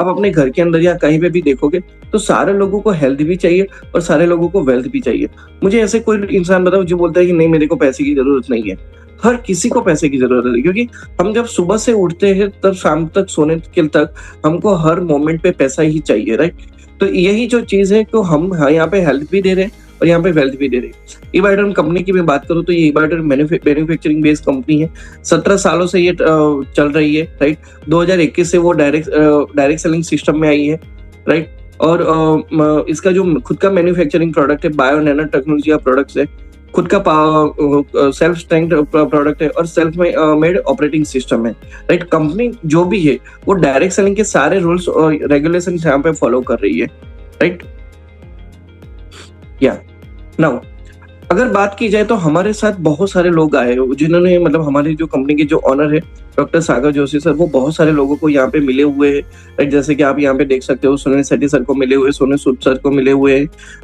आप अपने घर के अंदर या कहीं पे भी देखोगे तो सारे लोगों को हेल्थ भी चाहिए और सारे लोगों को वेल्थ भी चाहिए। मुझे ऐसे कोई इंसान बताओ जो बोलता है कि नहीं मेरे को पैसे की जरूरत नहीं है। हर किसी को पैसे की जरूरत है, क्योंकि हम जब सुबह से उठते हैं तब शाम तक सोने के तक हमको हर मोमेंट पे पैसा ही चाहिए, राइट? तो यही जो चीज है तो हम यहाँ पे हेल्थ भी दे रहे हैं और यहाँ पे वेल्थ भी दे रहे हैं। ईबाइटन कंपनी की मैं बात करूँ तो ये ईबाइटन मैन्युफैक्चरिंग बेस्ड कंपनी है। 17 सालों से ये चल रही है, राइट? 2021 से वो डायरेक्ट सेलिंग सिस्टम में आई है, राइट? और इसका जो खुद का मैन्युफैक्चरिंग प्रोडक्ट है बायो नैनो टेक्नोलॉजी का प्रोडक्ट्स है, खुद का सेल्फ स्ट्रेंथ प्रोडक्ट है और सेल्फ मेड ऑपरेटिंग सिस्टम है, राइट? कंपनी जो भी है वो डायरेक्ट सेलिंग के सारे रूल्स और रेगुलेशन यहाँ पे फॉलो कर रही है, राइट? या नाउ अगर बात की जाए तो हमारे साथ बहुत सारे लोग आए हो जिन्होंने मतलब हमारी जो कंपनी के जो ऑनर है डॉक्टर सागर जोशी सर, वो बहुत सारे लोगों को यहाँ पे मिले हुए हैं, राइट? जैसे कि आप यहाँ पे देख सकते हो सुनील शेट्टी सर को मिले हुए, सोनू सूद सर को मिले हुए,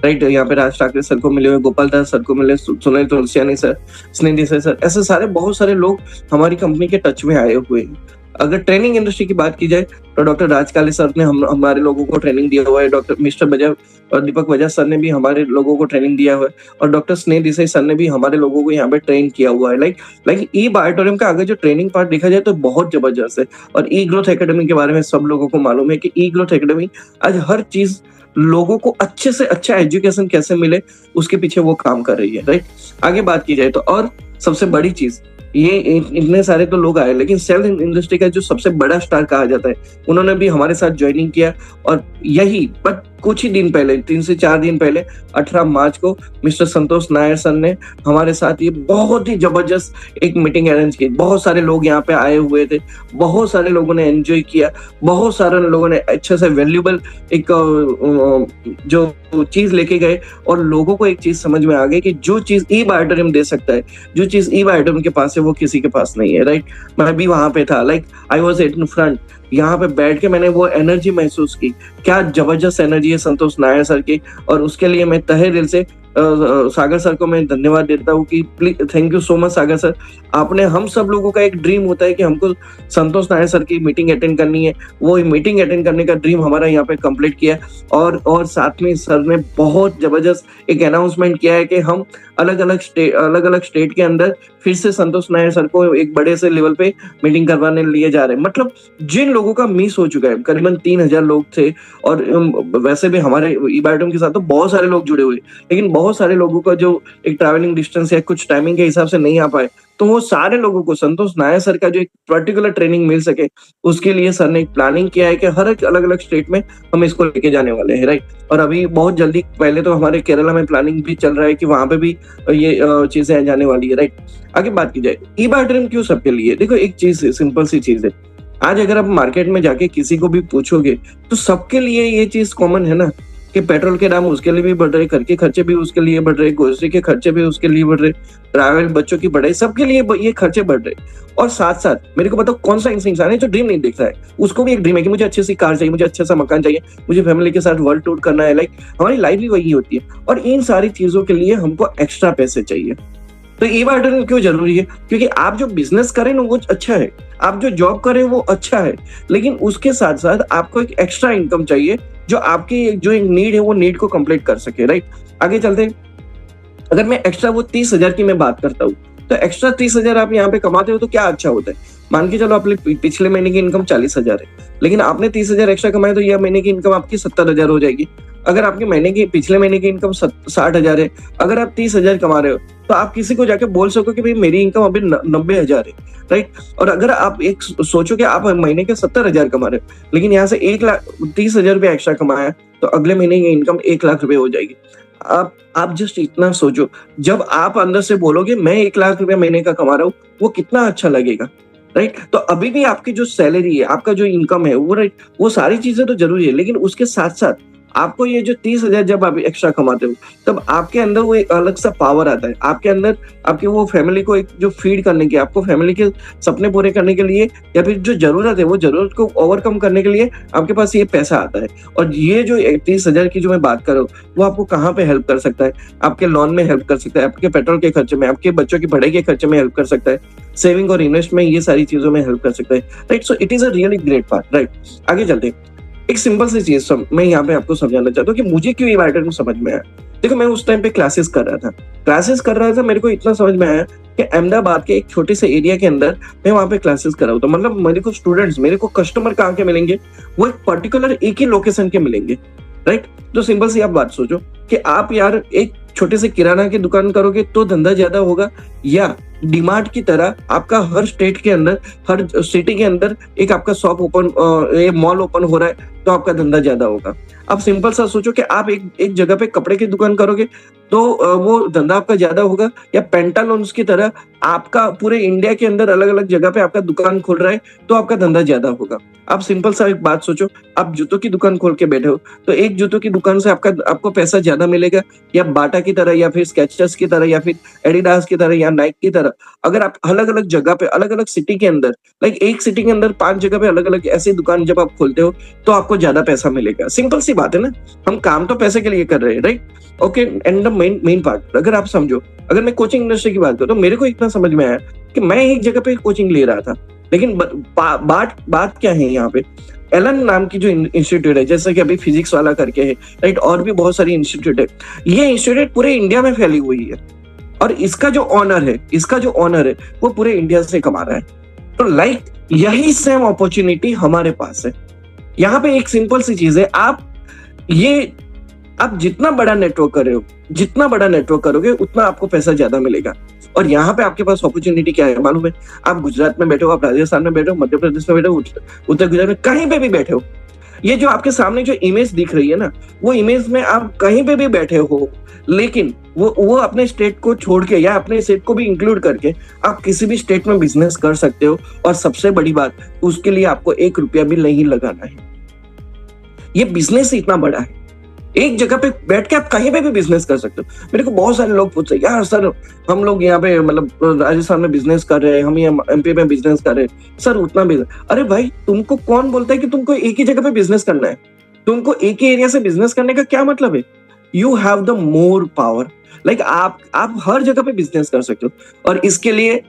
राइट? यहाँ पे राज ठाकरे सर को मिले हुए, गोपाल दास सर को मिले, सुनील तुलसियानी सर, स्नेह देसाई सर, ऐसे सारे बहुत सारे लोग हमारी कंपनी के टच में आए हुए हैं। अगर ट्रेनिंग इंडस्ट्री की बात की जाए तो डॉक्टर राज काले सर ने हमारे लोगों को ट्रेनिंग दिया हुआ है, डॉक्टर मिस्टर बजाज और दीपक बजाज सर ने भी हमारे लोगों को ट्रेनिंग दिया हुआ है और डॉक्टर स्नेह देसाई सर ने भी हमारे लोगों को यहाँ पे ट्रेन किया हुआ है। लाइक ई बायोटोरियम का अगर जो ट्रेनिंग पार्ट देखा जाए तो बहुत जबरदस्त है। और ई ग्रोथ एकेडमी के बारे में सब लोगों को मालूम है कि ई ग्रोथ एकेडमी आज हर चीज लोगों को अच्छे से अच्छा एजुकेशन कैसे मिले उसके पीछे वो काम कर रही है, राइट? आगे बात की जाए तो और सबसे बड़ी चीज ये इतने सारे तो लोग आए, लेकिन सेल इंडस्ट्री का जो सबसे बड़ा स्टार कहा जाता है उन्होंने भी हमारे साथ ज्वाइनिंग किया। और यही बट कुछ ही दिन पहले 3 से 4 दिन पहले 18 मार्च को मिस्टर संतोष नायर सर ने हमारे साथ ये बहुत ही जबरदस्त एक मीटिंग अरेंज की। बहुत सारे लोग यहाँ पे आए हुए थे, बहुत सारे लोगों ने एंजॉय किया, बहुत सारे लोगों ने अच्छे से वैल्यूएबल एक जो चीज लेके गए और लोगों को एक चीज समझ में आ गई कि जो चीज ई बायोटोरियम दे सकता है, जो चीज ई बायोटोरियम के पास है वो किसी के पास नहीं है, राइट? मैं भी वहां पे था, like I was in front, यहाँ पे बैठ के मैंने वो एनर्जी महसूस की। क्या जबरदस्त एनर्जी है संतोष नायर सर की, और उसके लिए मैं तहे दिल से सागर सर को मैं धन्यवाद देता हूँ कि please thank you so much Sagar sir. आपने हम सब लोगों का एक ड्रीम होता है कि हमको संतोष नायर सर की मीटिंग अटेंड करनी है, वो मीटिंग अटेंड करने का ड्रीम हमारा यहाँ पे कंप्लीट किया। और साथ में सर ने बहुत जबरदस्त एक अनाउंसमेंट किया है कि हम अलग अलग स्टेट के अंदर फिर से संतोष नायर सर को एक बड़े से लेवल पे मीटिंग करवाने लिए जा रहे हैं। मतलब जिन लोगों का मिस हो चुका है, करीबन 3000 लोग थे, और वैसे भी हमारे ई-बायोटोरियम के साथ तो बहुत सारे लोग जुड़े हुए, लेकिन बहुत सारे लोगों का जो एक ट्रैवलिंग डिस्टेंस या कुछ टाइमिंग के हिसाब से नहीं आ पाए, तो वो सारे लोगों को संतोष नायर सर का जो एक पर्टिकुलर ट्रेनिंग मिल सके उसके लिए सर ने एक प्लानिंग किया है कि हर एक अलग अलग स्टेट में हम इसको लेके जाने वाले हैं, राइट? और अभी बहुत जल्दी, पहले तो हमारे केरला में प्लानिंग भी चल रहा है कि वहां पे भी ये चीजें जाने वाली है, राइट? आगे बात की जाए ई बायोटोरियम क्यों सबके लिए, देखो एक चीज है, सिंपल सी चीज है। आज अगर आप मार्केट में जाके किसी को भी पूछोगे तो सबके लिए ये चीज कॉमन है ना कि पेट्रोल के दाम उसके लिए भी बढ़ रहे, घर के खर्चे भी उसके लिए बढ़ रहे, ग्रोसरी के खर्चे भी उसके लिए बढ़ रहे, ट्रैवल, बच्चों की पढ़ाई, सबके लिए ये खर्चे बढ़ रहे। और साथ साथ मेरे को बताओ कौन सा इंसान है जो ड्रीम नहीं देखता है? उसको भी एक ड्रीम है कि मुझे अच्छी सी कार चाहिए, मुझे अच्छा सा मकान चाहिए, मुझे फैमिली के साथ वर्ल्ड टूर करना है। लाइक हमारी लाइफ भी वही होती है, और इन सारी चीजों के लिए हमको एक्स्ट्रा पैसे चाहिए। तो ई बायोटोरियम क्यों जरूरी है? क्योंकि आप जो बिजनेस करें ना वो अच्छा है, आप जो जॉब करें वो अच्छा है, लेकिन उसके साथ साथ आपको एक एक्स्ट्रा इनकम चाहिए जो आपकी जो एक नीड है वो नीड को कंप्लीट कर सके, राइट? आगे चलते हैं। अगर मैं एक्स्ट्रा वो 30,000 की मैं बात करता हूँ, तो एक्स्ट्रा 30,000 आप यहाँ पे कमाते हो तो क्या अच्छा होता है? मान के चलो अपने पिछले महीने की इनकम 40,000 है, लेकिन आपने 30,000 एक्स्ट्रा कमाए तो यह महीने की इनकम आपकी 70,000 हो जाएगी। अगर आपके पिछले महीने की इनकम 60,000 है, अगर आप 30,000 कमा रहे हो तो आप किसी को जाके बोल सको कि भाई मेरी इनकम अभी 90,000 है, राइट? और अगर आप एक सोचो कि आप महीने के 70,000 कमा रहे हो, लेकिन यहाँ से 1,30,000 रुपया एक्स्ट्रा कमाया, तो अगले महीने की इनकम 1,00,000 रुपये हो जाएगी। आप जस्ट इतना सोचो, जब आप अंदर से बोलोगे मैं 1,00,000 रुपया महीने का कमा रहा हूँ, वो कितना अच्छा लगेगा, राइट? तो अभी भी आपकी जो सैलरी है, आपका जो इनकम है वो, राइट, वो सारी चीजें तो जरूरी है, लेकिन उसके साथ साथ आपको ये जो 30,000 जब आप एक्स्ट्रा कमाते हो, तब आपके अंदर वो एक अलग सा पावर आता है। आपके अंदर आपकी वो फैमिली को एक जो फीड करने की, आपको फैमिली के सपने पूरे करने के लिए, या फिर जो जरूरत है वो जरूरत को ओवरकम करने के लिए आपके पास ये पैसा आता है। और ये जो 30,000 की जो मैं बात कर रहा हूँ, वो आपको कहाँ पे हेल्प कर सकता है? आपके लोन में हेल्प कर सकता है, आपके पेट्रोल के खर्चे में, आपके बच्चों की पढ़ाई के खर्चे में हेल्प कर सकता है, सेविंग और इन्वेस्ट में, ये सारी चीजों में हेल्प कर सकता है, right? So it is a really great part, right? आगे चलते हैं। एक सिंपल सी चीज मैं यहाँ पे आपको समझाना चाहता हूँ कि मुझे क्यों ये मैटर समझ में आया। देखो, मैं उस टाइम पे क्लासेस कर रहा था, मेरे को इतना समझ में आया कि अहमदाबाद के एक छोटे से एरिया के अंदर मैं वहां पे क्लासेस कर रहा हूँ, तो मतलब मेरे को स्टूडेंट्स, मेरे को कस्टमर कहाँ के मिलेंगे, वो एक पर्टिकुलर एक ही लोकेशन के मिलेंगे, राइट। तो सिंपल सी आप बात सोचो कि आप यार एक छोटे से किराना की दुकान करोगे तो धंधा ज्यादा होगा, या डीमार्ट की तरह आपका हर स्टेट के अंदर, हर सिटी के अंदर एक आपका शॉप ओपन, मॉल ओपन हो रहा है तो आपका धंधा ज्यादा होगा। आप सिंपल सा सोचो कि आप एक जगह पे कपड़े की दुकान करोगे तो वो धंधा आपका ज्यादा होगा, या पेंटालून्स की तरह आपका पूरे इंडिया के अंदर अलग अलग जगह पे आपका दुकान खोल रहा है तो आपका धंधा ज्यादा होगा। आप सिंपल सा एक बात सोचो, आप जूतों की दुकान खोल के बैठे हो तो एक जूतों की दुकान से आपको पैसा ज्यादा मिलेगा, या बाटा की तरह, या फिर स्केचर्स की तरह, या फिर एडिडास की तरह, या नाइक की तरह। अगर आप अलग अलग जगह पे, अलग अलग सिटी के अंदर, लाइक एक सिटी के अंदर 5 जगह पे अलग अलग ऐसी दुकान जब आप खोलते हो तो आपको ज्यादा पैसा मिलेगा। सिंपल सी बात है ना, हम काम तो पैसे के लिए कर रहे हैं, right. Okay, and the main part अगर आप समझो, अगर मैं कोचिंग इंडस्ट्री की बात करूं तो मेरे को इतना समझ में आया कि मैं एक जगह पे कोचिंग ले रहा था, लेकिन बात क्या है यहाँ पे, एलन नाम की जो इंस्टीट्यूट है, जैसे कि अभी फिजिक्स वाला करके है, राइट, और भी बहुत सारी इंस्टीट्यूट है, ये इंस्टीट्यूट पूरे इंडिया में फैली हुई है, और इसका जो ऑनर है वो पूरे इंडिया से कमा रहा है। तो लाइक यही सेम अपॉर्चुनिटी हमारे पास है। यहाँ पे एक सिंपल सी चीज है, आप जितना बड़ा नेटवर्क करोगे उतना आपको पैसा ज्यादा मिलेगा। और यहाँ पे आपके पास अपॉर्चुनिटी क्या है मालूम है, आप गुजरात में बैठे हो, आप राजस्थान में बैठे हो, मध्य प्रदेश में बैठे हो, उत्तर गुजरात में, कहीं पे भी बैठे हो, ये जो आपके सामने जो इमेज दिख रही है ना, वो इमेज में आप कहीं पे भी बैठे हो, लेकिन वो अपने स्टेट को छोड़ के या अपने स्टेट को भी इंक्लूड करके आप किसी भी स्टेट में बिजनेस कर सकते हो। और सबसे बड़ी बात, उसके लिए आपको 1 रुपया भी नहीं लगाना है। ये बिजनेस इतना बड़ा है, एक जगह पे बैठ के आप कहीं पे भी बिजनेस कर सकते हो। मेरे को बहुत सारे लोग पूछते हैं, यार सर हम लोग यहाँ पे मतलब राजस्थान में बिजनेस कर रहे हैं, हम यहाँ एमपी में बिजनेस कर रहे हैं, सर उतना बिजनेस। अरे भाई, तुमको कौन बोलता है कि तुमको एक ही जगह पे बिजनेस करना है? तुमको एक ही एरिया से बिजनेस करने का क्या मतलब है? You have the more power, like आप हर जगह पे बिजनेस कर सकते हो। और इसके लिए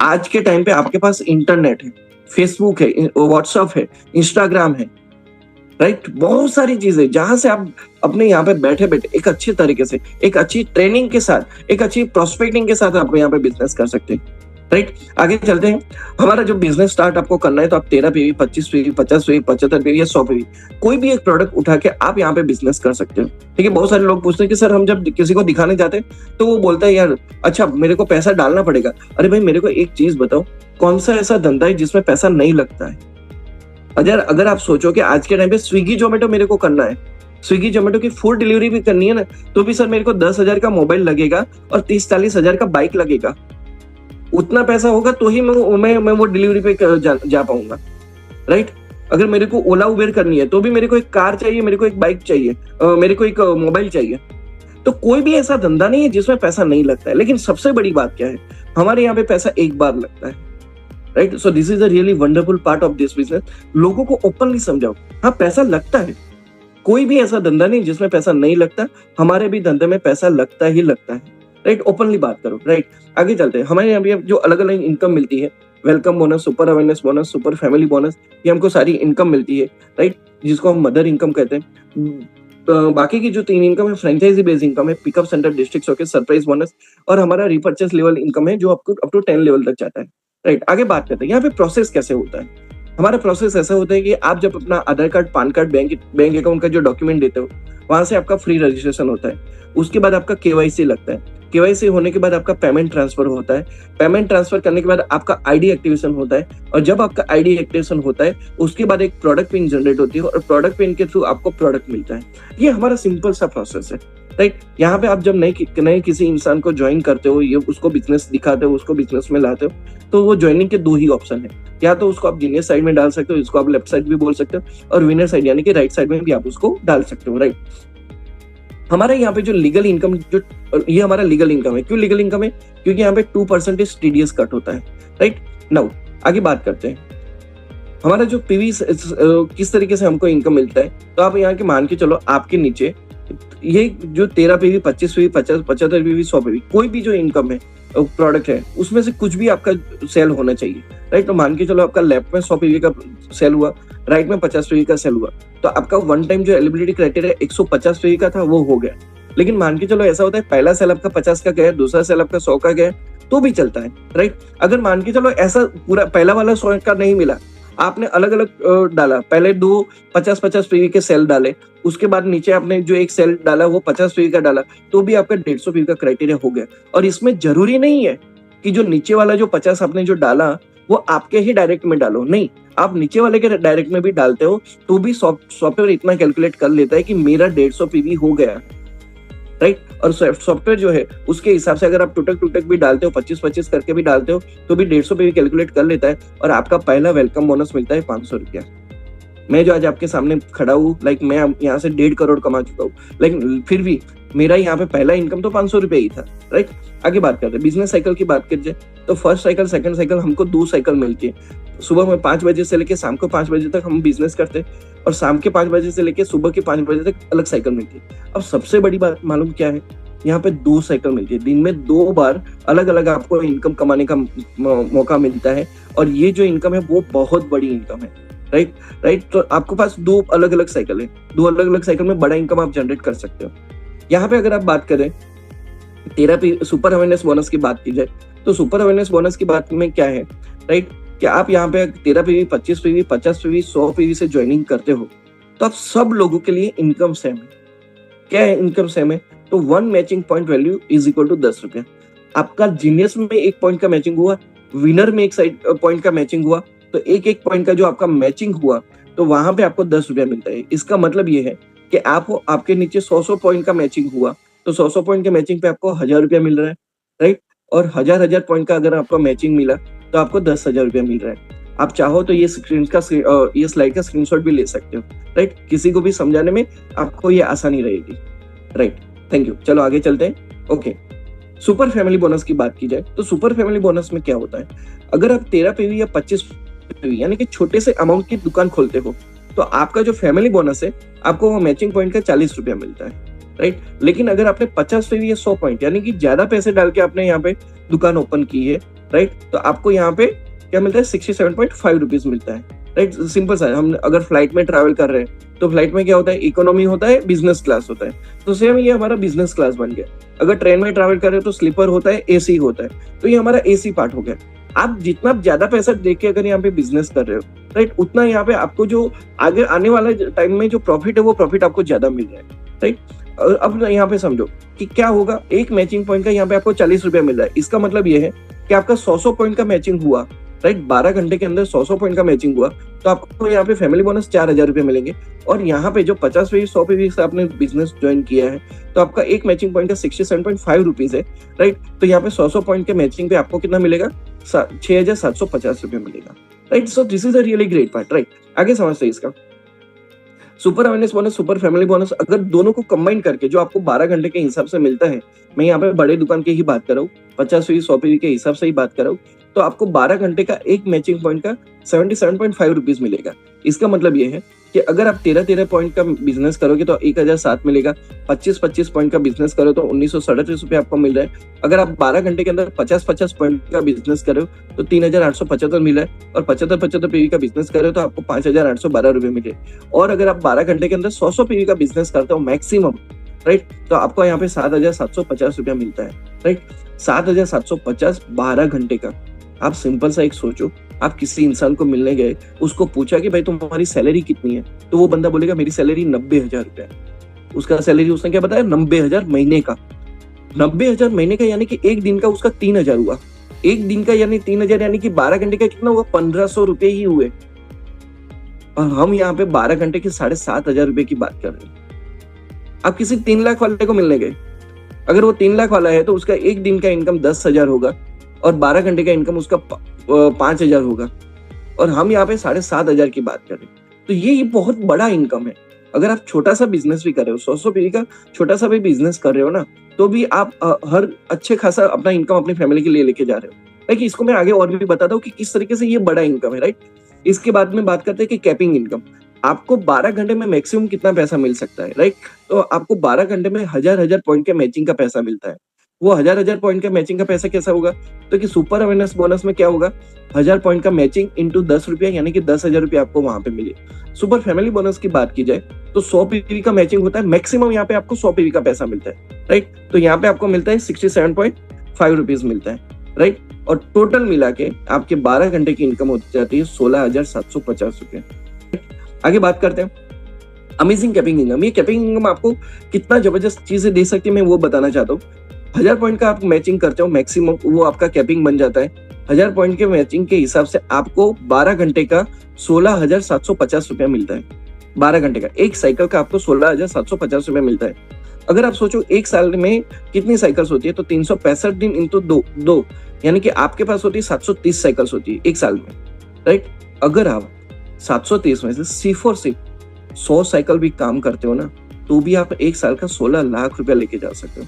आज के टाइम पे आपके पास इंटरनेट है, फेसबुक है, व्हाट्सएप है, इंस्टाग्राम है, राइट, बहुत सारी चीजें जहां से आप अपने यहाँ पे बैठे बैठे एक अच्छे तरीके से, एक अच्छी ट्रेनिंग के साथ, एक अच्छी प्रोस्पेक्टिंग के साथ आप यहाँ पे बिजनेस कर सकते हैं, राइट। आगे चलते हैं। हमारा जो बिजनेस स्टार्ट आपको करना है तो आप 13 पीवी, 25 पीवी, 50 पीवी, 75 पीवी या 100 पीवी कोई भी एक प्रोडक्ट उठा के आप यहाँ पे बिजनेस कर सकते हो। ठीक है, बहुत सारे लोग पूछते हैं कि सर हम जब किसी को दिखाने जाते हैं तो वो बोलता है यार अच्छा मेरे को पैसा डालना पड़ेगा। अरे भाई, मेरे को एक चीज बताओ, कौन सा ऐसा धंधा है जिसमें पैसा नहीं लगता है? अगर आप सोचो कि आज के टाइम पे स्विगी जोमेटो मेरे को करना है, स्विगी जोमेटो की फूड डिलीवरी भी करनी है ना, तो भी सर मेरे को 10,000 का मोबाइल लगेगा और 30-40 हजार का बाइक लगेगा। उतना पैसा होगा तो ही मैं वो डिलीवरी पे जा पाऊंगा, राइट। अगर मेरे को ओला उबेर करनी है तो भी मेरे को एक कार चाहिए, मेरे को एक बाइक चाहिए, मेरे को एक मोबाइल चाहिए। तो कोई भी ऐसा धंधा नहीं है जिसमें पैसा नहीं लगता है। लेकिन सबसे बड़ी बात क्या है, हमारे यहाँ पे पैसा एक बार लगता है, right. So this is a really wonderful part of this business. लोगों को ओपनली समझाओ, हाँ पैसा लगता है, कोई भी ऐसा धंधा नहीं जिसमें पैसा नहीं लगता। हमारे भी धंधे में पैसा लगता ही लगता है, राइट। ओपनली बात करो, राइट। आगे चलते हैं। हमारे यहाँ भी जो अलग अलग इनकम मिलती है, welcome bonus, super awareness bonus, super family bonus, ये हमको सारी इनकम मिलती है, राइट, जिसको हम मदर इनकम कहते हैं। बाकी की जो 3 इनकम है, फ्रेंचाइजी बेस्ड इनकम है, pickup centre, district showcase, surprise bonus, और हमारा रिपर्चेस लेवल इनकम है जो आपको अप टू 10 लेवल तक जाता है, राइट। आगे बात करते हैं यहाँ पे प्रोसेस कैसे होता है। हमारा प्रोसेस ऐसा होता है कि आप जब अपना Aadhaar card, pan card, bank account का जो डॉक्यूमेंट देते हो, वहां से आपका फ्री रजिस्ट्रेशन होता है। उसके बाद आपका केवाईसी लगता है। केवाईसी होने के बाद आपका पेमेंट ट्रांसफर होता है। पेमेंट ट्रांसफर करने के बाद आपका आईडी एक्टिवेशन होता है, और जब आपका आईडी एक्टिवेशन होता है उसके बाद एक प्रोडक्ट पिन जनरेट होती है, और प्रोडक्ट पिन के थ्रू आपको प्रोडक्ट मिलता है। ये हमारा सिंपल सा प्रोसेस है, राइट। यहाँ पे आप जब नए किसी इंसान को ज्वाइन करते हो, ये उसको बिजनेस दिखाते हो, उसको बिजनेस में लाते हो, तो वो ज्वाइनिंग के 2 ही ऑप्शन है। या तो उसको आप जीनियस साइड में डाल सकते हो, इसको आप लेफ्ट साइड भी बोल सकते हो, और विनर साइड यानी कि राइट साइड में भी आप उसको डाल सकते हो, राइट। हमारे यहाँ पे जो लीगल इनकम, जो ये हमारा लीगल इनकम है। क्यों लीगल इनकम है? क्योंकि यहाँ पे 2% टीडीएस कट होता है, राइट। नाउ आगे बात करते हैं हमारा जो पीवी किस तरीके से हमको इनकम मिलता है। तो आप यहाँ के मान के चलो, आपके नीचे ये जो 13 पीवी, 25 पीवी, 50, 75 पीवी, 100 पीवी, कोई भी जो इनकम है, प्रोडक्ट है, उसमें से कुछ भी आपका सेल होना चाहिए, राइट। तो मान के चलो आपका लैब में 100 पीवी का सेल हुआ, राइट में 50 पीवी का सेल हुआ, तो आपका वन टाइम जो एलिजिबिलिटी क्राइटेरिया 150 पीवी का था वो हो गया। लेकिन मान के चलो ऐसा होता है पहला सेल आपका 50 का गया, दूसरा सेल आपका 100 का गया, तो भी चलता है, राइट। अगर मान के चलो ऐसा पूरा पहला वाला 100 का नहीं मिला, आपने अलग अलग डाला, पहले दो 50-50 पीवी के सेल डाले, उसके बाद नीचे आपने जो एक सेल डाला वो 50 पीवी का डाला, तो भी आपका 150 पीवी का क्राइटेरिया हो गया। और इसमें जरूरी नहीं है कि जो नीचे वाला जो 50 आपने जो डाला वो आपके ही डायरेक्ट में डालो, नहीं, आप नीचे वाले के डायरेक्ट में भी डालते हो तो भी सॉफ्टवेयर इतना कैलकुलेट कर लेता है कि मेरा 150 पीवी हो गया, राइट। और सॉफ्टवेयर जो है उसके हिसाब से अगर आप टूटक भी डालते हो, 25-25 करके भी डालते हो, तो भी 150 पीवी कैलकुलेट कर लेता है और आपका पहला वेलकम बोनस मिलता है 500 रुपया। मैं जो आज आपके सामने खड़ा हूँ, लाइक मैं यहाँ से 1.5 करोड़ कमा चुका हूँ, लेकिन फिर भी मेरा यहाँ पे पहला इनकम तो 500 रुपया ही था, राइट। आगे बात करते हैं बिजनेस साइकिल की बात करिए तो फर्स्ट साइकिल सेकंड साइकिल हमको 2 साइकिल मिलती है। सुबह में 5 बजे से लेके शाम को 5 बजे तक हम बिजनेस करते हैं और शाम के 5 बजे से लेके सुबह के 5 बजे तक अलग साइकिल मिलती है। अब सबसे बड़ी बात मालूम क्या है, यहाँ पे 2 साइकिल मिलती है, दिन में 2 बार अलग अलग आपको इनकम कमाने का मौका मिलता है और ये जो इनकम है वो बहुत बड़ी इनकम है, राइट। तो आपके पास 2 अलग अलग साइकिल है, 2 अलग अलग साइकिल में बड़ा इनकम आप जनरेट कर सकते हो। यहाँ पे अगर आप बात करें सुपर अवेयरनेस बोनस की बात की जाए तो सुपर अवेयरनेस बोनस की बात में क्या है, राइट, कि आप यहाँ पे 13 पीवी, 25 पीवी, 50 पीवी, 100 पीवी से ज्वाइनिंग करते हो तो आप सब लोगों के लिए इनकम सेम है। क्या है इनकम सेम है? तो 1 matching point value is equal to 10 रुपया। आपका जीनियस में 1 पॉइंट का मैचिंग हुआ, विनर में 1 पॉइंट का मैचिंग हुआ, तो एक पॉइंट का जो आपका मैचिंग हुआ तो वहां पे आपको 10 रुपया मिलता है। इसका मतलब ये है कि आपके नीचे 100 पॉइंट का मैचिंग हुआ तो 100 पॉइंट के मैचिंग पे आपको 1000 रुपया मिल रहा है, राइट। और 1000 पॉइंट का अगर आपको मैचिंग मिला तो आपको 10,000 रुपया मिल रहा है। आप चाहो तो ये स्लाइड का स्क्रीनशॉट भी ले सकते हो, राइट। किसी को भी समझाने में आपको ये आसानी रहेगी, राइट। Thank you. चलो आगे चलते हैं। ओके, सुपर फैमिली बोनस की बात की जाए तो सुपर फैमिली बोनस में क्या होता है, अगर आप 13 पीवी या 25 पीवी यानी कि छोटे से अमाउंट की दुकान खोलते हो तो आपका जो फैमिली बोनस है आपको वो मैचिंग पॉइंट का 40 रुपया मिलता है, राइट। लेकिन अगर आपने 50 पीवी या 100 पॉइंट यानी कि ज्यादा पैसे डाल के आपने यहाँ पे दुकान ओपन की है, राइट, तो आपको यहाँ पे क्या मिलता है 67.5 रुपीज मिलता है, राइट। सिंपल सा है, हम अगर फ्लाइट में ट्रैवल कर रहे हैं तो फ्लाइट में क्या होता है, इकोनॉमी होता है, बिजनेस क्लास होता है, तो सेम ये हमारा बिजनेस क्लास बन गया। अगर ट्रेन में ट्रैवल कर रहे हो तो स्लीपर होता है, एसी होता है, तो ये हमारा एसी पार्ट हो गया। आप जितना ज्यादा पैसा देके अगर यहाँ पे बिजनेस कर रहे हो, राइट, उतना यहाँ पे आपको जो आगे आने वाले टाइम में जो प्रॉफिट है वो प्रॉफिट आपको ज्यादा मिल रहा है, राइट। अब यहाँ पे समझो कि क्या होगा, एक मैचिंग पॉइंट का यहाँ पे आपको 40 रुपया मिल रहा है। इसका मतलब ये है कि आपका 100 पॉइंट का मैचिंग हुआ, राइट, 12 घंटे के अंदर 100 पॉइंट का मैचिंग हुआ तो आपको यहाँ पे फैमिली बोनस 4000 रुपये मिलेंगे। और यहाँ पे जो 50 पीवी 100 पीवी से आपने बिजनेस ज्वाइन किया है तो आपका एक मैचिंग पॉइंट का 67.5 रुपीज है, राइट। तो यहाँ पे 100 पॉइंट के मैचिंग पे आपको कितना मिलेगा, 6750 रुपये मिलेगा, right. So this is a really great part, right. आगे समझते हैं इसका super awareness bonus, super family bonus, अगर दोनों को कंबाइन करके जो आपको 12 घंटे के हिसाब से मिलता है, मैं यहाँ पे बड़े दुकान की ही बात कर रहा हूँ, 50 पीवी 100 पीवी के हिसाब से ही बात कर रहा हूँ, तो आपको 12 घंटे का एक मैचिंग पॉइंट का 77.5 रुपीज मिलेगा। इसका मतलब ये है कि अगर आप 13 पॉइंट का बिजनेस करोगे तो 1007 मिलेगा, 25 पॉइंट का बिजनेस करो तो 1937 रुपये आपको मिल रहा है। अगर आप 12 घंटे के अंदर 50 पॉइंट का बिजनेस करो तो 3875 मिल रहा है और 75 पीवी का बिजनेस करो तो आपको 5812 रुपये मिले। और अगर आप 12 घंटे के अंदर 100 पीवी का बिजनेस करते हो मैक्सिमम, राइट, तो आपको यहाँ पे 7750 रुपया मिलता है, राइट। 7750 12 घंटे का। आप सिंपल सा एक सोचो, आप किसी इंसान को मिलने गए, उसको पूछा कि भाई तुम्हारी सैलरी कितनी है, तो वो बंदा बोलेगा मेरी सैलरी 90,000 रुपया है। उसका सैलरी उसने क्या बताया, 90,000 महीने का। 90,000 महीने का यानी कि एक दिन का उसका 3000 हुआ। एक दिन का यानी 3000 यानी कि 12 घंटे का कितना हुआ, 1500 रुपये ही हुए। और हम यहाँ पे 12 घंटे के 7,500 रुपये की बात कर रहे हैं। आप किसी 3 लाख वाले को मिलने गए, अगर वो 3 लाख वाला है तो उसका एक दिन का इनकम 10,000 होगा और 12 घंटे का इनकम उसका 5,000 होगा। और हम यहाँ पे 7,500 की बात कर रहे हैं, तो ये बहुत बड़ा इनकम है। अगर आप छोटा सा बिजनेस भी कर रहे हो, 100 पीवी का छोटा सा भी बिजनेस कर रहे हो ना, तो भी आप हर अच्छे खासा अपना इनकम अपनी फैमिली के लिए लेके जा रहे हो। लाइक इसको मैं आगे और भी बताता हूँ कि किस तरीके से ये बड़ा इनकम है, राइट। इसके बाद में बात करते हैं कि कैपिंग इनकम। आपको 12 घंटे में मैक्सिमम कितना पैसा मिल सकता है, राइट। तो आपको 12 घंटे में 1000 पॉइंट के मैचिंग का पैसा मिलता है। वो 1000 पॉइंट का मैचिंग का पैसा कैसा होगा? तो कि सुपर अवेयरनेस बोनस में क्या होगा, 1000 पॉइंट का मैचिंग इंटू 10 रुपया, यानी कि 10,000 रुपया आपको वहां पे मिले। सुपर फैमिली बोनस की बात की जाए तो 100 पीवी का मैचिंग होता है, मैक्सिमम यहाँ पे आपको 100 पीवी का पैसा मिलता है, राइट। तो यहाँ पे आपको मिलता है 67.5 रुपीज मिलता है, राइट। और टोटल मिला के आपके 12 घंटे की इनकम हो जाती है 16,750 रुपये। आगे बात करते हैं अमेजिंग कैपिंग इनकम। ये कैपिंग इनकम आपको कितना जबरदस्त चीजें दे सकती है, मैं वो बताना चाहता हूँ। 1000 पॉइंट का आप मैचिंग करते हो, मैक्सिमम वो आपका कैपिंग बन जाता है। 1000 पॉइंट के मैचिंग के हिसाब से आपको 12 घंटे का 16,750 रुपया मिलता है। 12 घंटे का एक साइकिल का आपको 16,750 रुपया मिलता है। अगर आप सोचो एक साल में कितनी साइकिल्स होती है, तो 365 दिन इंटू दो, यानी कि आपके पास होती है 730 साइकिल्स होती है एक साल में, राइट। अगर आप 730 में से सिर्फ और सिर्फ 100 साइकिल भी काम करते हो ना, तो भी आप एक साल का 16 लाख रुपया लेके जा सकते हो,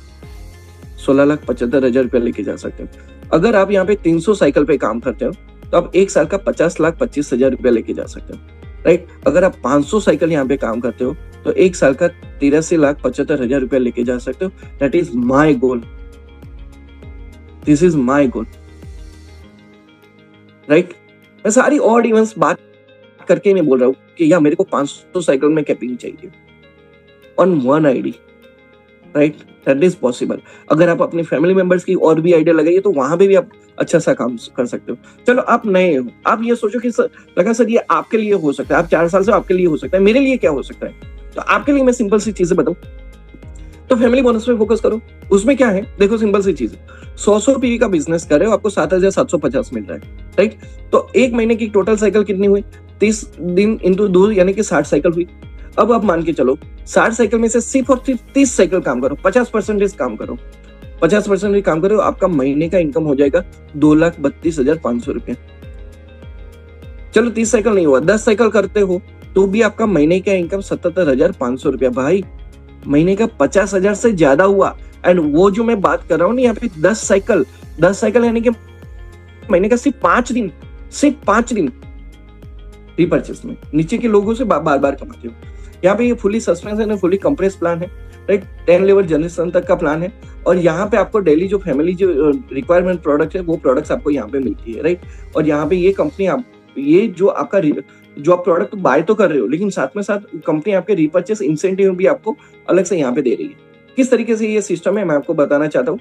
16,75,000 रुपया लेके जा सकते हो। अगर आप यहाँ पे 300 साइकिल पे काम करते हो तो आप एक साल का 50,25,000 रुपया लेके जा सकते हो, राइट। अगर आप 500 साइकिल यहाँ पे काम करते हो तो एक साल का 83,75,000 रुपया लेके जा सकते हो। That is my goal, this is my goal, right. मैं सारी ऑड इवेंट्स बात करके नहीं बोल रहा हूँ कि या मेरे को 500 साइकिल में कैपिंग चाहिए on one ID, right. That is possible. अगर आप अपने फैमिली मेंबर्स की और भी आइडिया लगाइए तो वहां पे भी आप अच्छा सा काम कर सकते हो। चलो आप नए हो, आप ये सोचो कि लगा सर ये आपके लिए हो सकता है, आप 4 साल से आपके लिए हो सकता है, मेरे लिए क्या हो सकता है? तो आपके लिए मैं सिंपल सी चीजें बताऊं तो फैमिली बोनस पे फोकस करो। उसमें क्या है, देखो सिंपल सी चीज है, 100 पीवी का बिजनेस कर रहे हो, आपको 7,750 मिल रहा है, राइट। तो एक महीने की टोटल साइकिल कितनी हुई? 30 दिन इंटू 2 यानी कि 60 साइकिल हुई। अब आप मान के चलो 60 साइकिल में से सिर्फ और सिर्फ 30 साइकिल काम करो, 50% काम करो, 50% काम करो, आपका महीने का इनकम हो जाएगा 2,32,500 रुपये। चलो 30 साइकिल नहीं हुआ, 10 साइकिल करते हो तो भी आपका महीने का इनकम 77,500 रुपया। भाई महीने का 50,000 से ज्यादा हुआ। एंड वो जो मैं बात कर रहा हूँ ना यहाँ पे 10 साइकिल यानी कि महीने का सिर्फ 5 दिन रिपर्चेस में नीचे के लोगों से बार बार कमाते हो। यहाँ पे ये फुली सस्पेंशन है, फुली कंप्रेस प्लान है, राइट। 10 लेवल जनरेशन तक का प्लान है। और यहाँ पे आपको डेली जो फैमिली जो रिक्वायरमेंट प्रोडक्ट है वो प्रोडक्ट्स आपको यहाँ पे मिलती है, राइट। और यहाँ पे ये कंपनी ये जो आपका जो आप प्रोडक्ट बाय तो कर रहे हो, लेकिन साथ में साथ कंपनी आपके रिपर्चेस इंसेंटिव भी आपको अलग से यहाँ पे दे रही है। किस तरीके से ये सिस्टम है मैं आपको बताना चाहता हूँ।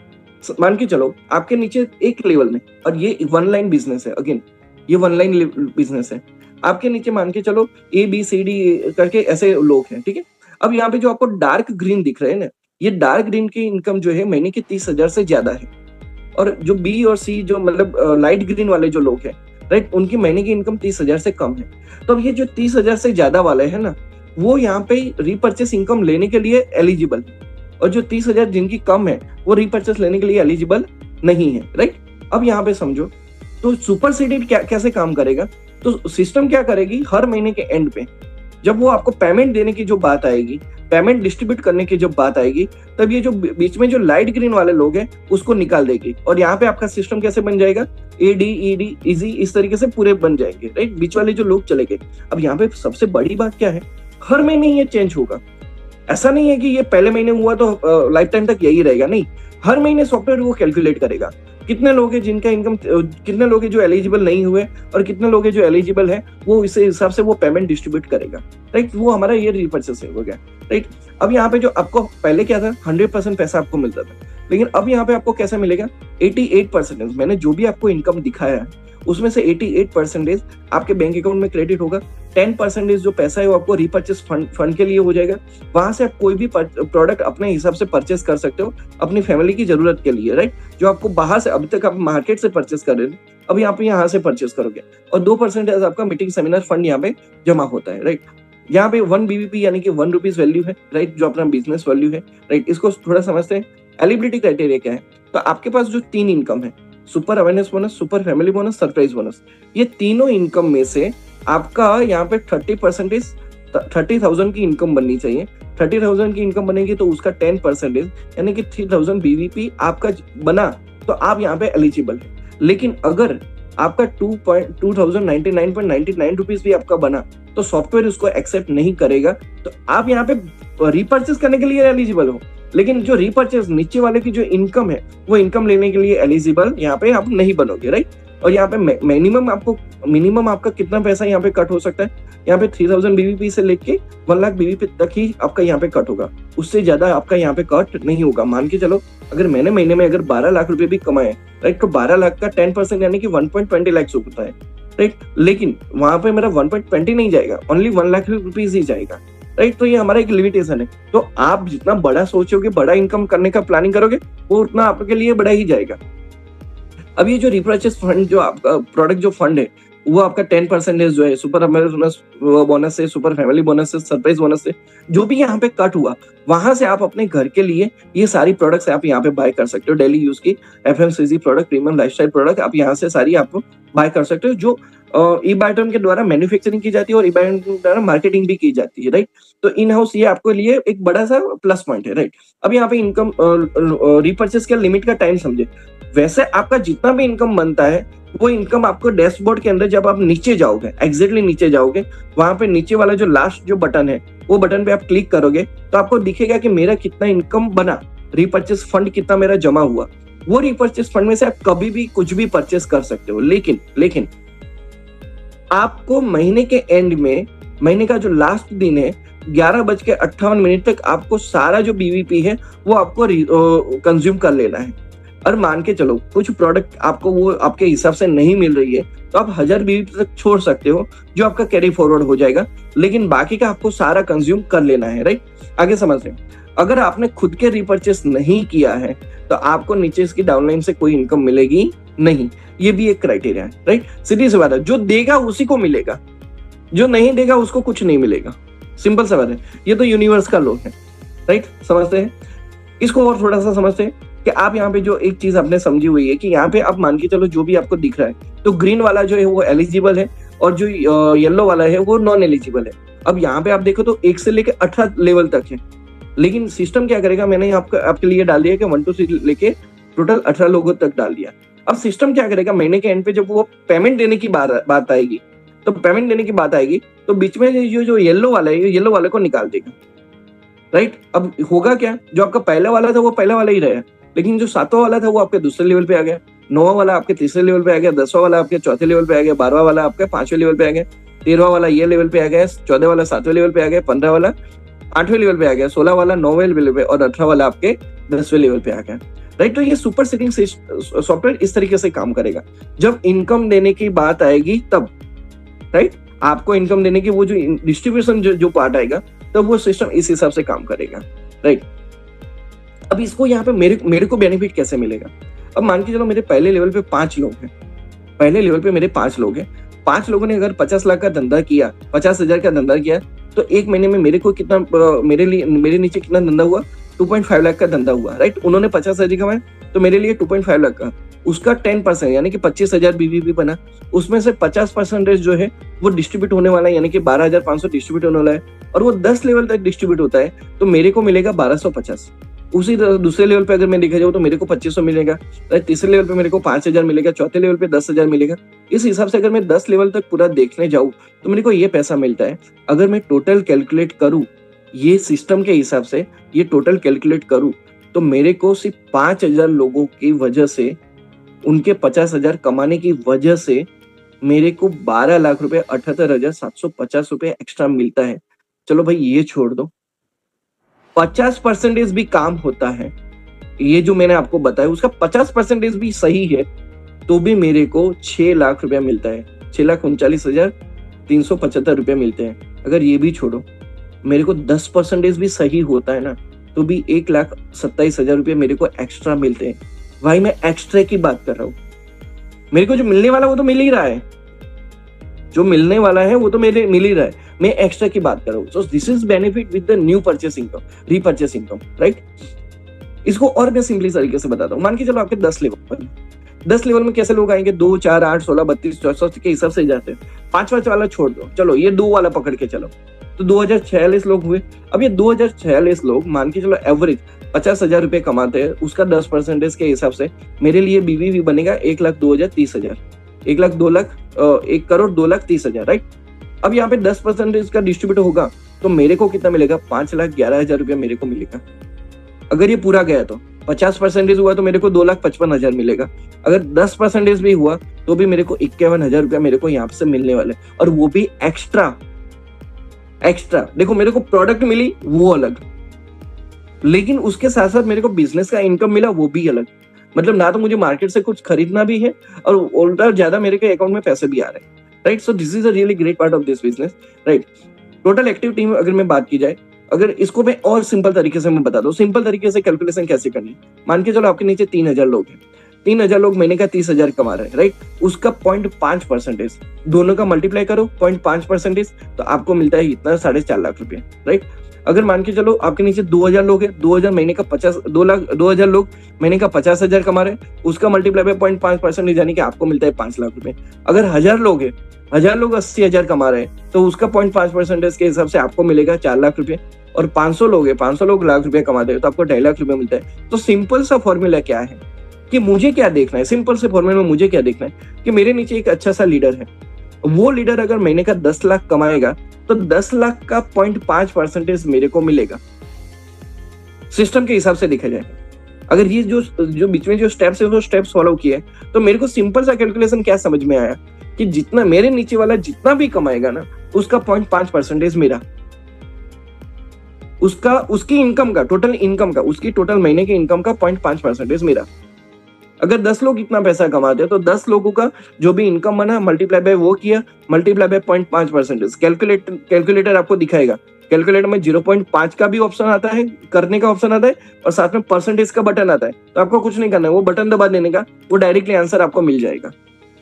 मान के चलो आपके नीचे एक लेवल में, और ये 1 लाइन बिजनेस है, अगेन ये 1 लाइन बिजनेस है। आपके नीचे मान के चलो ABCD करके ऐसे लोग हैं, ठीक है। अब यहाँ पे जो आपको डार्क ग्रीन दिख रहे हैं ना, ये डार्क ग्रीन की इनकम जो है महीने की 30,000 से ज्यादा है। और जो B और C जो मतलब लाइट ग्रीन वाले जो लोग हैं, राइट, उनकी महीने की इनकम 30,000 से कम है। तो अब ये जो 30,000 से ज्यादा वाले हैं ना, वो यहाँ पे रिपर्चेस इनकम लेने के लिए एलिजिबल, और जो 30,000 जिनकी कम है वो रिपर्चेस लेने के लिए एलिजिबल नहीं है, राइट। अब यहाँ पे समझो तो सुपर सीडेड कैसे काम करेगा। तो सिस्टम क्या करेगी, हर महीने के एंड पे जब वो आपको पेमेंट देने की जो बात आएगी, पेमेंट डिस्ट्रीब्यूट करने की जब बात आएगी, तब ये जो बीच में जो लाइट ग्रीन वाले लोग हैं उसको निकाल देगी। और यहाँ पे आपका सिस्टम कैसे बन जाएगा, ADED इजी इस तरीके से पूरे बन जाएंगे, राइट। बीच वाले जो लोग चले गए। अब यहाँ पे सबसे बड़ी बात क्या है, हर महीने ये चेंज होगा। ऐसा नहीं है कि ये पहले महीने हुआ तो लाइफ टाइम तक यही रहेगा, नहीं। हर महीने सॉफ्टवेयर वो कैलकुलेट करेगा कितने लोग हैं जिनका इनकम, कितने लोग हैं जो एलिजिबल नहीं हुए और कितने लोग हैं जो एलिजिबल है, वो इस हिसाब से वो पेमेंट डिस्ट्रीब्यूट करेगा, राइट। वो हमारा ये रिपर्चेस हो गया, राइट। अब यहाँ पे जो आपको पहले क्या था, 100% पैसा आपको मिलता था, लेकिन अब यहाँ पे आपको कैसा मिलेगा, 88%। मैंने जो भी आपको इनकम दिखाया है उसमें से 88% आपके बैंक अकाउंट में क्रेडिट होगा। 10% जो पैसा है वो आपको रिपर्चेस फंड के लिए हो जाएगा। वहां से आप कोई भी प्रोडक्ट अपने हिसाब से परचेस कर सकते हो अपनी फैमिली की जरूरत के लिए, राइट। जो आपको बाहर से अभी तक आप मार्केट से परचेस कर रहे हो, अभी आप यहाँ से परचेस करोगे। और 2% आपका मीटिंग सेमिनार फंड यहाँ पे जमा होता है, राइट। यहाँ पे 1 BBP यानी कि 1 रुपीज वैल्यू है, राइट, जो अपना बिजनेस वैल्यू है, राइट। इसको थोड़ा समझते हैं। एलिजिबिलिटी क्राइटेरिया क्या है, तो आपके पास जो 3 इनकम है, super awareness bonus, super family bonus, surprise bonus, ये तीनों इनकम में से आपका यहाँ पे 30% 30,000 की इनकम बननी चाहिए। 30,000 की इनकम बनेगी तो उसका 10% यानी कि 3,000 BVP आपका बना तो आप यहाँ पे एलिजिबल है। लेकिन अगर आपका 2,099.99 रुपीज भी आपका बना तो सॉफ्टवेयर उसको एक्सेप्ट नहीं करेगा, तो आप यहाँ पे रिपर्चेस करने के लिए एलिजिबल हो, लेकिन जो रीपर्चेस नीचे वाले की जो इनकम है, वो इनकम लेने के लिए एलिजिबल यहाँ पे आप नहीं बनोगे, राइट। और यहाँ पे मिनिमम आपका कितना पैसा यहाँ पे कट हो सकता है, यहाँ पे 3000 बीवीपी से लेके 1 लाख बीवीपी तक ही आपका यहाँ पे कट होगा, उससे ज्यादा आपका यहाँ पे कट नहीं होगा। मान के चलो अगर मैंने महीने में अगर 12 लाख रुपए भी कमाए, राइट, तो 12 लाख का 10% यानी कि 1.20 लाख होता है, राइट। लेकिन वहां पे मेरा 1.20 नहीं जाएगा, ओनली 1 लाख रुपीज ही जाएगा, राइट। तो ये हमारा एक लिमिटेशन है। तो आप जितना बड़ा सोचोगे, बड़ा इनकम करने का प्लानिंग करोगे, वो उतना आपके लिए बड़ा ही जाएगा। अब ये जो रिपर्चेस फंड, जो आपका प्रोडक्ट जो फंड है, वो आपका 10% जो है सुपर बोनस से, सुपर फैमिली बोनस से, सरप्राइज बोनस से, जो भी यहाँ पे कट हुआ, वहां से आप अपने घर के लिए ये सारी प्रोडक्ट्स आप यहाँ पे बाय कर सकते हो। डेली यूज की FMCG product, premium lifestyle product आप यहाँ से सारी आप बाय कर सकते हो, जो ई बायोटन के द्वारा मैन्युफैक्चरिंग की जाती है और ई बायोटन के द्वारा मार्केटिंग भी की जाती है, राइट। तो इन हाउस ये आपके लिए एक बड़ा सा प्लस पॉइंट है, राइट। अब यहाँ पे इनकम रिपर्चेस के लिमिट का टाइम समझे। वैसे आपका जितना भी इनकम बनता है, वो इनकम आपको डैशबोर्ड के अंदर जब आप नीचे जाओगे, एग्जैक्टली नीचे जाओगे, वहां पे नीचे वाला जो लास्ट जो बटन है, वो बटन पे आप क्लिक करोगे तो आपको दिखेगा कि मेरा कितना इनकम बना, रिपर्चेस फंड कितना मेरा जमा हुआ। वो रिपर्चेस फंड में से आप कभी भी कुछ भी परचेस कर सकते हो। लेकिन आपको महीने के एंड में, महीने का जो लास्ट दिन है, 11:58 तक आपको सारा जो बीवीपी है वो आपको कंज्यूम कर लेना है। और मान के चलो कुछ प्रोडक्ट आपको वो आपके हिसाब से नहीं मिल रही है, तो आप 1000 बीवीपी तक छोड़ सकते हो, जो आपका कैरी फॉरवर्ड हो जाएगा, लेकिन बाकी का आपको सारा कंज्यूम कर लेना है, राइट। आगे समझते हैं। अगर आपने खुद के रिपर्चेस नहीं किया है, तो आपको नीचे इसकी डाउनलाइन से कोई इनकम मिलेगी नहीं। ये भी एक क्राइटेरिया है, राइट। सीधी सी बात है, जो देगा उसी को मिलेगा, जो नहीं देगा उसको कुछ नहीं मिलेगा। सिंपल सा बात है, ये तो यूनिवर्स का लॉ है, राइट। समझते हैं इसको और थोड़ा सा समझते हैं कि आप यहाँ पे जो एक चीज आपने समझी हुई है कि यहाँ पे आप मान के चलो जो भी आपको दिख रहा है, तो ग्रीन वाला जो है वो एलिजिबल है और जो येलो वाला है वो नॉन एलिजिबल है। अब यहाँ पे आप देखो तो 1 से लेके 18 लेवल तक है, लेकिन सिस्टम क्या करेगा, मैंने आपके लिए डाल दिया कि 1 to 6 लेके टोटल 18 लोगों तक डाल दिया। अब सिस्टम क्या करेगा, महीने के एंड पे जब वो पेमेंट देने की बात आएगी, तो बीच में जो येलो वाला है, येलो वाले को निकाल देगा, राइट। अब होगा क्या, जो आपका पहला वाला था वो पहला वाला ही रहा, लेकिन जो 7वां वाला था वो आपके दूसरे लेवल पे आ गया, 9वां वाला आपके तीसरे लेवल पे आ गया, 10वां वाला आपके चौथे लेवल पे आ गया, 12वां वाला आपके 5वें लेवल पे आ गया, 13वां वाला ये लेवल पे आ गया, 14वां वाला 7वें लेवल पे आ गया, 15वां वाला 8वें लेवल पे आ गया, 16वां वाला 9वें लेवल पे और 18वां वाला आपके 10वें लेवल पे आ गया, राइट। तो ये सुपर सेटिंग सॉफ्टवेयर इस तरीके से काम करेगा। जब इनकम देने की बात आएगी तब, राइट, आपको इनकम देने की वो जो डिस्ट्रीब्यूशन जो पार्ट आएगा, तब वो सिस्टम इस हिसाब से काम करेगा, राइट। अब इसको यहाँ पे मेरे को बेनिफिट कैसे मिलेगा। अब मान के चलो मेरे पहले लेवल पे 5 लोग हैं, पहले लेवल पे मेरे 5 लोग हैं, 5 लोगों ने अगर 50 लाख का धंधा किया, 50,000 का धंधा किया, तो एक महीने में मेरे को कितना, मेरे नीचे कितना धंधा हुआ, 2.5 लाख का धंधा हुआ, राइट। उन्होंने 50,000 कमाए, तो मेरे लिए 2.5 लाख का, उसका 10% यानी कि 25,000 बीवीपी बना, उसमें से 50% जो है वो डिस्ट्रीब्यूट होने वाला है, यानी कि 12,500 डिस्ट्रीब्यूट होने वाला है, और वो 10 लेवल तक डिस्ट्रीब्यूट होता है, तो मेरे को मिलेगा 1250। उसी दूसरे लेवल पे अगर मैं देखा जाऊँ तो मेरे को 2500 मिलेगा, तीसरे लेवल पे मेरे को 5000 मिलेगा, चौथे लेवल पे 10,000 मिलेगा। इस हिसाब से अगर मैं 10 लेवल तक पूरा देखने जाऊँ तो मेरे को ये पैसा मिलता है। अगर मैं टोटल कैलकुलेट करूँ, ये सिस्टम के हिसाब से ये टोटल कैलकुलेट करूँ, तो मेरे को सिर्फ 5,000 लोगों की वजह से, उनके 50,000 कमाने की वजह से मेरे को 12 लाख रुपए 78,750 रुपए एक्स्ट्रा मिलता है। चलो भाई ये छोड़ दो, 50% भी काम होता है, ये जो मैंने आपको बताया उसका 50% भी सही है, तो भी मेरे को 6 लाख रुपया मिलता है, 6,39,375 रुपये मिलते हैं। अगर ये भी छोड़ो, मेरे को 10% भी सही होता है ना, तो भी 1,27,000 रुपये मेरे को एक्स्ट्रा मिलते हैं। भाई मैं एक्स्ट्रा की बात कर रहा हूँ, मेरे को जो मिलने वाला वो तो मिल ही रहा है, जो मिलने वाला है वो तो मेरे मिल ही रहा है, मैं एक्स्ट्रा की बात कर रहा हूँ। So this is benefit with the new purchase income, repurchase income, right. इसको और मैं सिंपली तरीके से बताता हूँ। मान के चलो आपके 10 लेवल, 10 लेवल में कैसे लोग आएंगे, 2, 4, 8, 16, 32, 64 के हिसाब से जाते हैं। 5 वाला छोड़ दो, चलो ये 2 वाला पकड़ के चलो, तो 2046 लोग हुए। अब ये 2046 लोग मान के चलो एवरेज 50,000 रुपए कमाते हैं, उसका 10% के हिसाब से मेरे लिए बीवी बनेगा 1,02,30,000, 1,02,30,000, राइट। अब यहाँ पे 10% का डिस्ट्रीब्यूट होगा, तो मेरे को कितना मिलेगा, 5,11,000 रुपया मेरे को मिलेगा। अगर ये पूरा गया तो 50% हुआ तो मेरे को 2,55,000 मिलेगा। अगर 10% भी हुआ तो भी मेरे को 51,000 रुपया मेरे को यहाँ से मिलने वाले, और वो भी एक्स्ट्रा। देखो मेरे को प्रोडक्ट मिली वो अलग, लेकिन उसके साथ साथ मेरे को बिजनेस का इनकम मिला वो भी अलग। मतलब ना तो मुझे मार्केट से कुछ खरीदना भी है और उल्टा ज्यादा मेरे के अकाउंट में पैसे भी आ रहे हैं, right. So this is a really great part of this business, right. Total active team अगर मैं बात की जाए, अगर इसको मैं और सिंपल तरीके से मैं बता दूं, सिंपल तरीके से कैलकुलेशन कैसे करनी है। मान के चलो आपके नीचे 3,000 लोग हैं, 3,000 लोग महीने का 30,000 कमा रहे हैं, राइट। उसका 0.5% दोनों का मल्टीप्लाई करो 0.5%, तो आपको मिलता है इतना 4.5 लाख रुपए, राइट। अगर मान के चलो आपके नीचे 2,000 लोग हैं, 2,000 महीने का 2,000 लोग महीने का 50,000 कमा रहे हैं, उसका मल्टीप्लाई बाय 0.5% यानी कि आपको मिलता है 5 लाख रुपए। अगर 1,000 लोग हैं, 1,000 लोग 80,000 कमा रहे हैं, तो उसका 0.5% के हिसाब से आपको मिलेगा 4 लाख रुपए। और 500 लोग हैं, 500 लोग लाख रुपए कमाते हैं, तो आपको 2.5 लाख रुपए मिलता है। तो सिंपल सा फॉर्मूला क्या है कि मुझे क्या देखना है, सिंपल से फॉर्मूला में मुझे क्या देखना है कि मेरे नीचे एक अच्छा सा लीडर है, वो लीडर अगर महीने का 10 लाख कमाएगा तो 10 लाख का 0.5% मेरे को मिलेगा, सिस्टम के हिसाब से देखा जाए। अगर ये जो बीच में जो स्टेप्स है वो स्टेप्स फॉलो किए, तो मेरे को सिंपल सा कैलकुलेशन क्या समझ में आया कि जितना मेरे नीचे वाला जितना भी कमाएगा ना, उसका 0.5% मेरा, उसकी इनकम का, टोटल इनकम का, उसकी टोटल महीने की इनकम का 0.5% मेरा। अगर 10 लोग इतना पैसा कमाते हैं तो 10 लोगों का जो भी इनकम बना मल्टीप्लाई बाय वो किया, मल्टीप्लाई बाय 0.5%। कैलकुलेटर आपको दिखाएगा, कैलकुलेटर में 0.5 का भी ऑप्शन आता है, करने का ऑप्शन आता है, और साथ में परसेंटेज का बटन आता है। तो आपको कुछ नहीं करना है, वो बटन दबा देने का, वो डायरेक्टली आंसर आपको मिल जाएगा,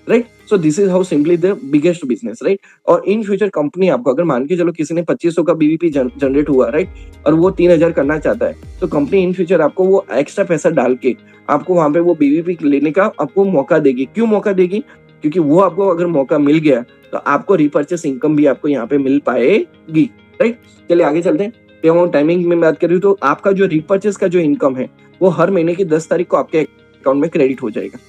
right. So this is how simply the biggest business, right. और इन फ्यूचर कंपनी आपको, अगर मान के चलो किसी ने 2500 का बीवीपी जनरेट हुआ, राइट, और वो 3,000 करना चाहता है, तो कंपनी इन फ्यूचर आपको वो एक्स्ट्रा पैसा डाल के आपको वहां पे वो बीवीपी लेने का आपको मौका देगी। क्यों मौका देगी? क्योंकि वो आपको अगर मौका मिल गया तो आपको रिपर्चेस इनकम भी आपको यहाँ पे मिल पाएगी, राइट। चलिए आगे चलते हैं। टाइमिंग में बात करूँ तो आपका जो रिपर्चेस का जो इनकम है वो हर महीने की 10 तारीख को आपके अकाउंट में क्रेडिट हो जाएगा।